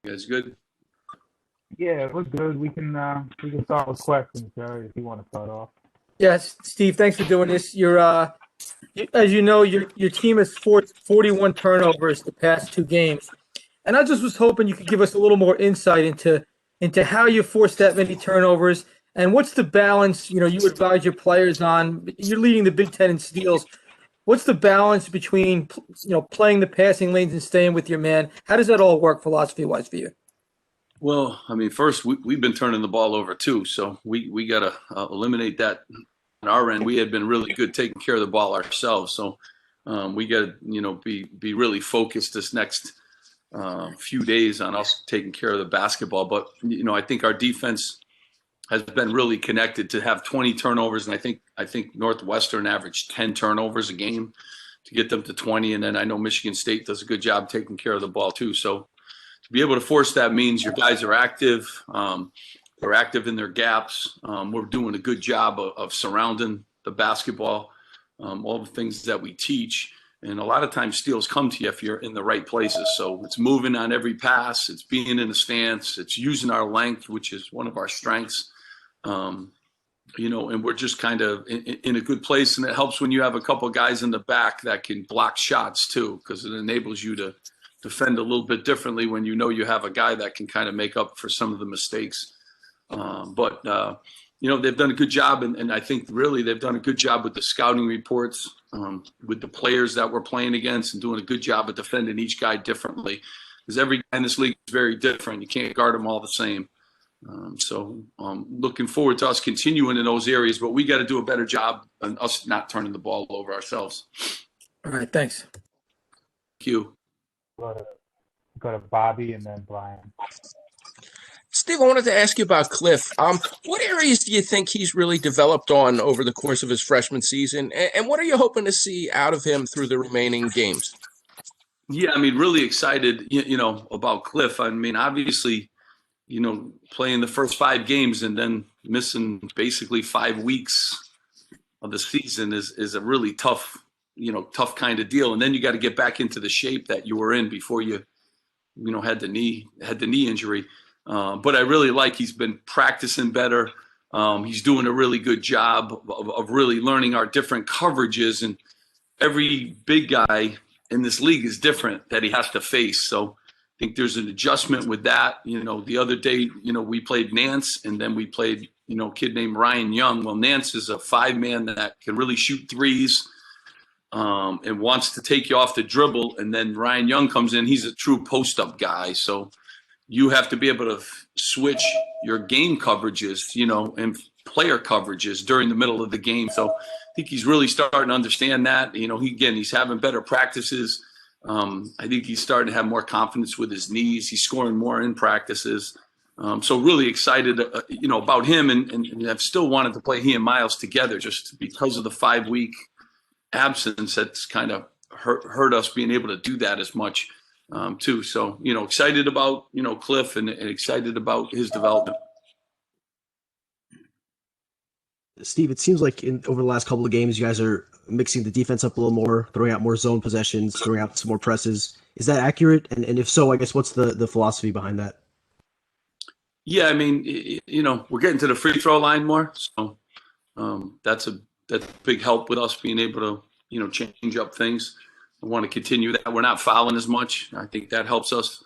You guys good? Yeah, we're good. We can start with questions, Jerry, if you want to start off. Yes, Steve, thanks for doing this. As you know, your team has forced 41 turnovers the past two games. And I just was hoping you could give us a little more insight into how you forced that many turnovers and what's the balance, you advise your players on. You're leading the Big Ten in steals. What's the balance between, playing the passing lanes and staying with your man? How does that all work philosophy-wise for you? Well, I mean, first we've been turning the ball over too, so we got to eliminate that on our end. We had been really good taking care of the ball ourselves, so we got to be really focused this next few days on us taking care of the basketball. But I think our defense has been really connected to have 20 turnovers, and I think Northwestern averaged 10 turnovers a game to get them to 20, and then I know Michigan State does a good job taking care of the ball too. So to be able to force that means your guys are active. They're active in their gaps. We're doing a good job of surrounding the basketball, all the things that we teach. And a lot of times steals come to you if you're in the right places. So it's moving on every pass. It's being in a stance. It's using our length, which is one of our strengths. And we're just kind of in a good place. And it helps when you have a couple of guys in the back that can block shots too, because it enables you to defend a little bit differently when you have a guy that can kind of make up for some of the mistakes. But they've done a good job, and I think really they've done a good job with the scouting reports, with the players that we're playing against, and doing a good job of defending each guy differently. Because every guy in this league is very different. You can't guard them all the same. So looking forward to us continuing in those areas, but we got to do a better job on us not turning the ball over ourselves. All right, thanks. Thank you. Go to Bobby and then Brian. Steve, I wanted to ask you about Cliff. What areas do you think he's really developed on over the course of his freshman season, and what are you hoping to see out of him through the remaining games? Yeah, I mean, really excited, about Cliff. I mean, obviously, playing the first 5 games and then missing basically 5 weeks of the season is a really tough kind of deal. And then you got to get back into the shape that you were in before you had the knee injury. But I really like he's been practicing better. He's doing a really good job of really learning our different coverages. And every big guy in this league is different that he has to face. So I think there's an adjustment with that. The other day, we played Nance, and then we played, a kid named Ryan Young. Well, Nance is a 5-man that can really shoot threes and wants to take you off the dribble. And then Ryan Young comes in. He's a true post-up guy. So you have to be able to switch your game coverages, and player coverages during the middle of the game. So I think he's really starting to understand that. He's having better practices. I think he's starting to have more confidence with his knees. He's scoring more in practices. So really excited, about him. And I've still wanted to play he and Miles together just because of the 5-week absence. That's kind of hurt us being able to do that as much. Too. So, excited about, Cliff and excited about his development. Steve, it seems like over the last couple of games, you guys are mixing the defense up a little more, throwing out more zone possessions, throwing out some more presses. Is that accurate? And if so, I guess what's the philosophy behind that? Yeah, I mean, we're getting to the free throw line more. So that's a big help with us being able to, change up things. I want to continue that. We're not fouling as much. I think that helps us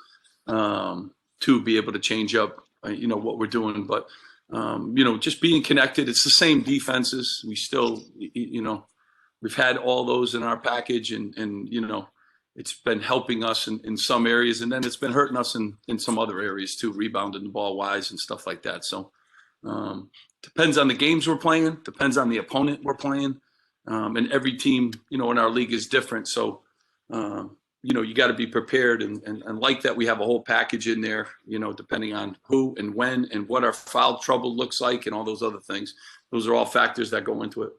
to be able to change up, what we're doing. But, just being connected, it's the same defenses. We still, we've had all those in our package and it's been helping us in some areas. And then it's been hurting us in some other areas too, rebounding the ball wise and stuff like that. So depends on the games we're playing, depends on the opponent we're playing. And every team, in our league is different. So, you got to be prepared and like that we have a whole package in there, depending on who and when and what our foul trouble looks like and all those other things. Those are all factors that go into it.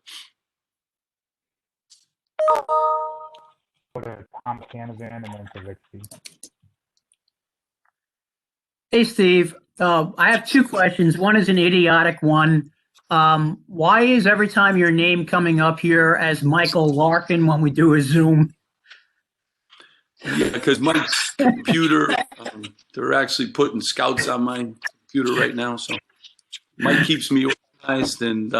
Go to Tom Canavan and then to Ricky. Hey, Steve. I have 2 questions. One is an idiotic one. Why is every time your name coming up here as Michael Larkin when we do a Zoom? Yeah, because Mike's computer, they're actually putting scouts on my computer right now. So Mike keeps me organized, and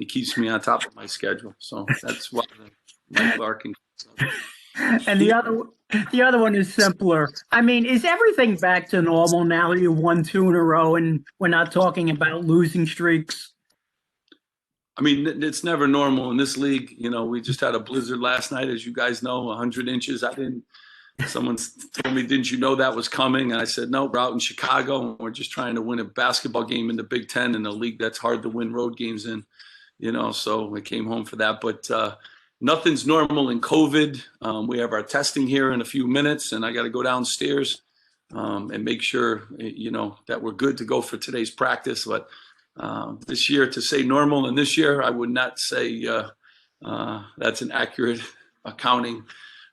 he keeps me on top of my schedule. So that's why Mike Larkin. And the other one is simpler. I mean, is everything back to normal now that you won two in a row and we're not talking about losing streaks? I mean, it's never normal in this league. You know, we just had a blizzard last night, as you guys know, 100 inches. Someone told me, didn't you know that was coming? And I said, no, we're out in Chicago and we're just trying to win a basketball game in the Big Ten, in a league that's hard to win road games in, you know, so we came home for that. But nothing's normal in COVID. We have our testing here in a few minutes, and I got to go downstairs and make sure, you know, that we're good to go for today's practice. But this year, to say normal, and this year, I would not say that's an accurate accounting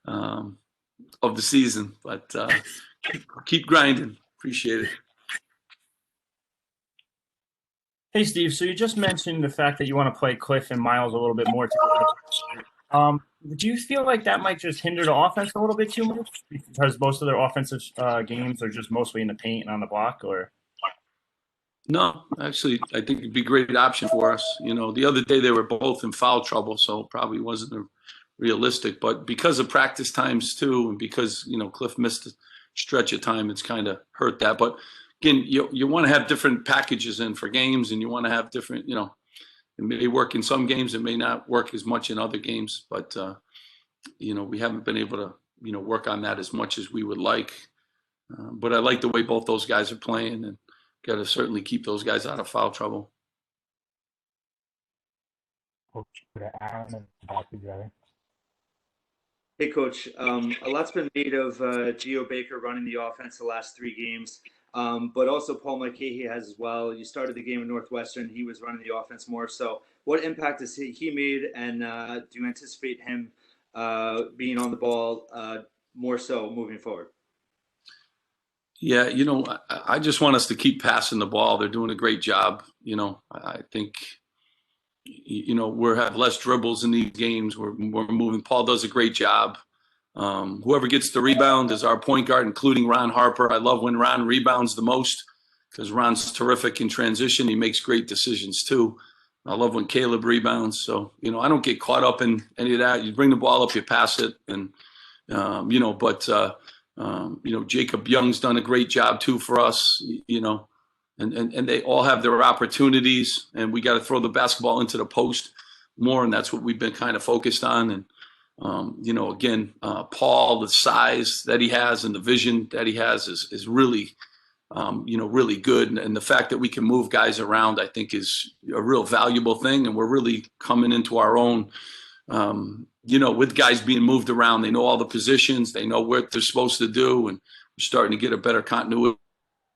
of the season, but keep grinding. Appreciate it. Hey, Steve. So you just mentioned the fact that you want to play Cliff and Miles a little bit more together. Do you feel like that might just hinder the offense a little bit too much because most of their offensive games are just mostly in the paint and on the block, or? No, actually, I think it'd be a great option for us. You know, the other day they were both in foul trouble, so it probably wasn't realistic. But because of practice times too, and because, you know, Cliff missed a stretch of time, it's kind of hurt that. But again, you want to have different packages in for games, and you want to have different, you know, it may work in some games, it may not work as much in other games. But you know, we haven't been able to, you know, work on that as much as we would like. But I like the way both those guys are playing, and got to certainly keep those guys out of foul trouble. Coach Aaron and back together. Hey, Coach. A lot's been made of Geo Baker running the offense the last 3 games, but also Paul Mulcahy has as well. You started the game in Northwestern. He was running the offense more. So what impact has he made, and do you anticipate him being on the ball more so moving forward? Yeah, you know, I just want us to keep passing the ball. They're doing a great job. You know, I think, you know, we have less dribbles in these games. We're moving. Paul does a great job. Whoever gets the rebound is our point guard, including Ron Harper. I love when Ron rebounds the most because Ron's terrific in transition. He makes great decisions too. I love when Caleb rebounds. So, you know, I don't get caught up in any of that. You bring the ball up, you pass it, and you know, but you know, Jacob Young's done a great job too for us, you know, and they all have their opportunities, and we got to throw the basketball into the post more. And that's what we've been kind of focused on. And, you know, again, Paul, the size that he has and the vision that he has is really, you know, really good. And the fact that we can move guys around, I think, is a real valuable thing. And we're really coming into our own, you know, with guys being moved around. They know all the positions, they know what they're supposed to do, and we're starting to get a better continuity,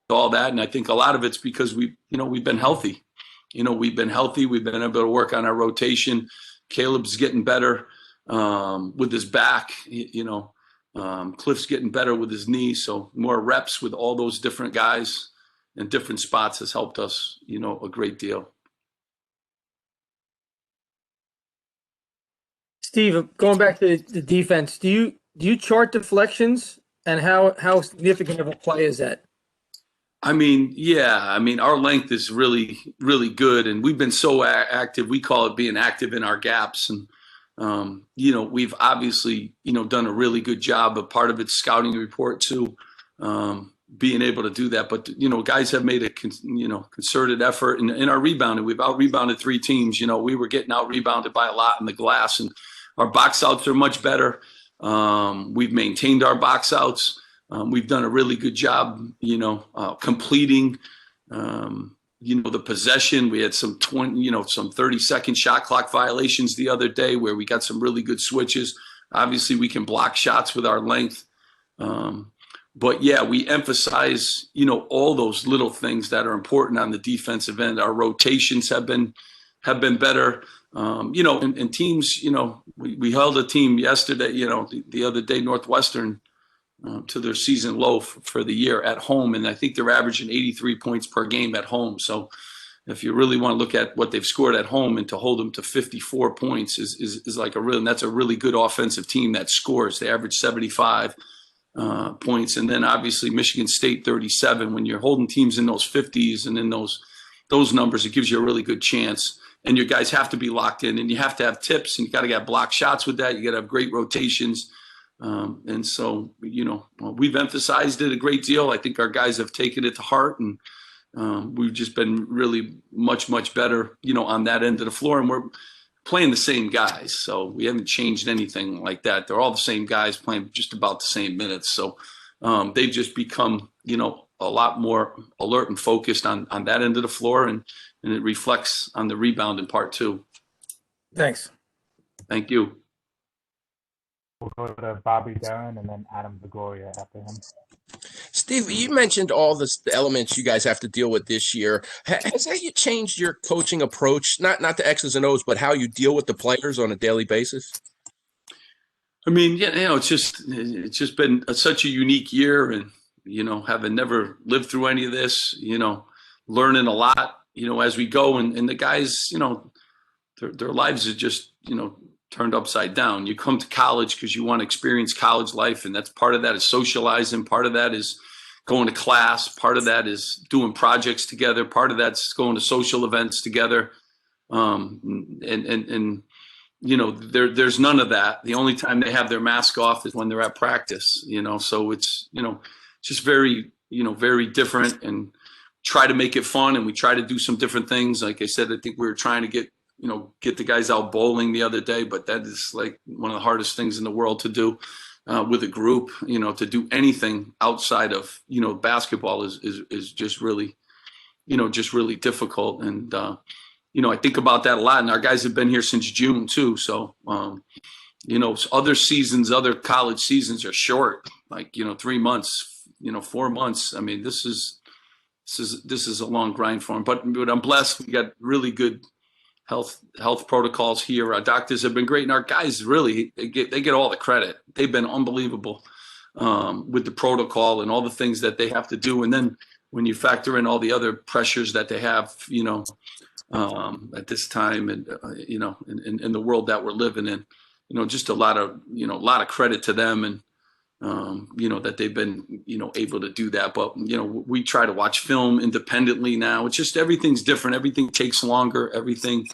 all that. And I think a lot of it's because we've been healthy. You know, we've been healthy. We've been able to work on our rotation. Caleb's getting better with his back. You know, Cliff's getting better with his knee. So more reps with all those different guys in different spots has helped us, you know, a great deal. Steve, going back to the defense, do you chart deflections, and how significant of a play is that? I mean, yeah. I mean, our length is really, really good, and we've been so active. We call it being active in our gaps, and you know, we've obviously, you know, done a really good job. But part of it's scouting report too, being able to do that. But you know, guys have made a concerted effort in our rebounding. We've out rebounded 3 teams. You know, we were getting out rebounded by a lot in the glass, and our box outs are much better. We've maintained our box outs. We've done a really good job, you know, completing, you know, the possession. We had some 30-second shot clock violations the other day where we got some really good switches. Obviously, we can block shots with our length. But yeah, we emphasize, you know, all those little things that are important on the defensive end. Our rotations have been better. You know, and teams, you know, we held a team yesterday, you know, the other day, Northwestern, to their season low for the year at home. And I think they're averaging 83 points per game at home. So if you really want to look at what they've scored at home, and to hold them to 54 points is like and that's a really good offensive team that scores. They average 75 points. And then obviously Michigan State 37. When you're holding teams in those 50s and in those numbers, it gives you a really good chance. And your guys have to be locked in, and you have to have tips, and you got to get block shots with that. You got to have great rotations. And so, we've emphasized it a great deal. I think our guys have taken it to heart, and we've just been really much, much better, on that end of the floor. And we're playing the same guys. So we haven't changed anything like that. They're all the same guys playing just about the same minutes. So they've just become, a lot more alert and focused on that end of the floor. And it reflects on the rebound in part too. Thanks. Thank you. We'll go to Bobby Darren and then Adam Begoria after him. Steve, you mentioned all the elements you guys have to deal with this year. Has that changed your coaching approach, not the X's and O's, but how you deal with the players on a daily basis? I mean, it's just been such a unique year, and having never lived through any of this, learning a lot, as we go, and the guys, their lives are just, turned upside down. You come to college because you want to experience college life, and that's part of that is socializing, part of that is going to class, part of that is doing projects together, part of that's going to social events together. There's none of that. The only time they have their mask off is when they're at practice, so it's just very, very different, and try to make it fun. And we try to do some different things. Like I said, I think we were trying to get the guys out bowling the other day, but that is like one of the hardest things in the world to do with a group. To do anything outside of basketball is just really difficult. And I think about that a lot. And our guys have been here since June too, so other seasons, other college seasons are short, like 3 months, 4 months. I mean, this is a long grind for them, but I'm blessed. We got really good health protocols here. Our doctors have been great, and our guys really they get all the credit. They've been unbelievable with the protocol and all the things that they have to do. And then when you factor in all the other pressures that they have, at this time, and in the world that we're living in, just a lot of credit to them, and that they've been able to do that. But we try to watch film independently now. It's just everything's different. Everything takes longer. Everything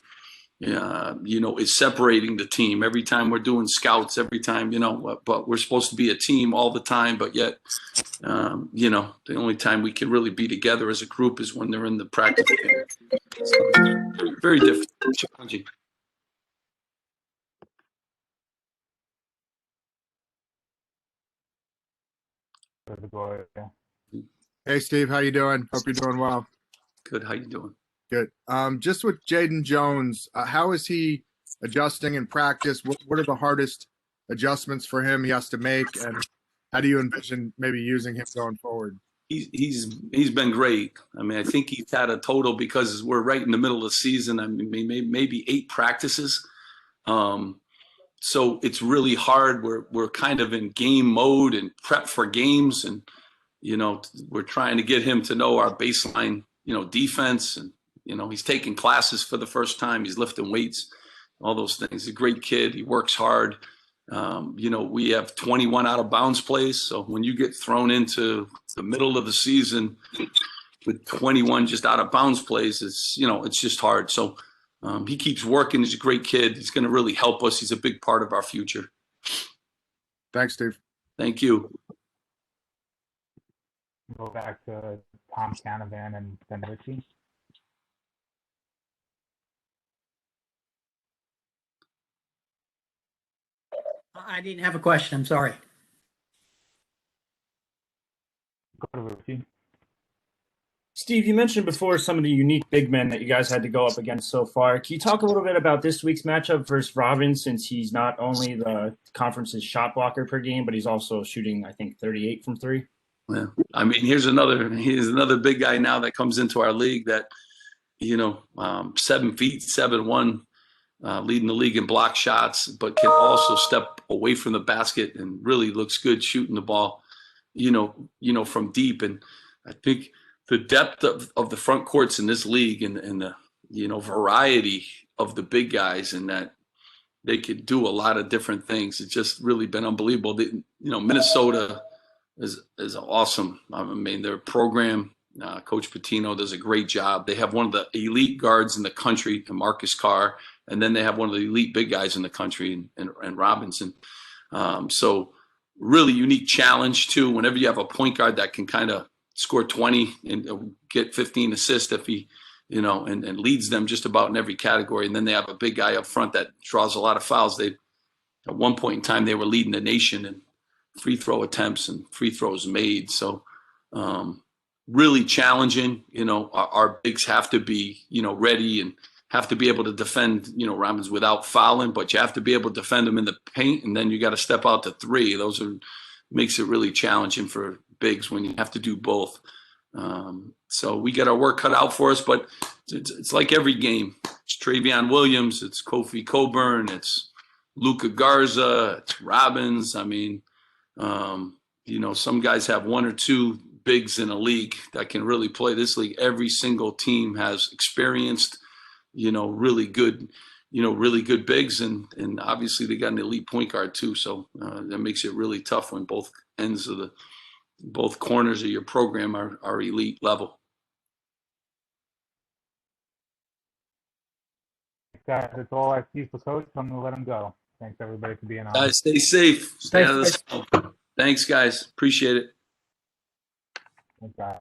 is separating the team every time we're doing scouts, every time, but we're supposed to be a team all the time. But yet, the only time we can really be together as a group is when they're in the practice. So, very different, challenging. Begoria. Hey, Steve, how you doing? Hope you're doing well. Good. How you doing? Good. Just with Jaden Jones, how is he adjusting in practice? What are the hardest adjustments for him he has to make, and how do you envision maybe using him going forward? He's been great. I mean, I think he's had a total, because we're right in the middle of the season, I mean, maybe 8 practices. So it's really hard. We're kind of in game mode and prep for games, and we're trying to get him to know our baseline, defense, and he's taking classes for the first time. He's lifting weights, all those things. He's a great kid. He works hard. We have 21 out of bounds plays. So when you get thrown into the middle of the season with 21 just out of bounds plays, it's just hard. So he keeps working. He's a great kid. He's going to really help us. He's a big part of our future. Thanks, Steve. Thank you. Go back to Tom Canavan and Ben Ritchie. I didn't have a question. I'm sorry. Go to Ritchie. Steve, you mentioned before some of the unique big men that you guys had to go up against so far. Can you talk a little bit about this week's matchup versus Robin, since he's not only the conference's shot blocker per game, but he's also shooting, I think, 38 from 3? Yeah. I mean, here's another big guy now that comes into our league that, 7 feet, 7'1", leading the league in block shots, but can also step away from the basket and really looks good shooting the ball, from deep. And I think the depth of the front courts in this league and the, variety of the big guys, and that they could do a lot of different things. It's just really been unbelievable. Minnesota is awesome. I mean, their program, Coach Pitino does a great job. They have one of the elite guards in the country, Marcus Carr, and then they have one of the elite big guys in the country, and Robinson. So really unique challenge too. Whenever you have a point guard that can kind of score 20 and get 15 assists if he, and leads them just about in every category. And then they have a big guy up front that draws a lot of fouls. At one point in time, they were leading the nation in free throw attempts and free throws made. So really challenging. Our bigs have to be, ready and have to be able to defend, Robins without fouling, but you have to be able to defend them in the paint, and then you got to step out to three. Makes it really challenging for bigs when you have to do both. So we got our work cut out for us, but it's like every game. It's Travion Williams, it's Kofi Coburn, it's Luka Garza, it's Robbins. I mean, some guys have one or two bigs in a league that can really play this league. Every single team has experienced, really good bigs, and obviously they got an elite point guard too. So that makes it really tough when both corners of your program are elite level. Guys, that's all I see for Coach. I'm going to let him go. Thanks, everybody, for being on. Guys, stay safe. Stay Thanks, out of the snow. Thanks, guys. Appreciate it. Thanks, guys.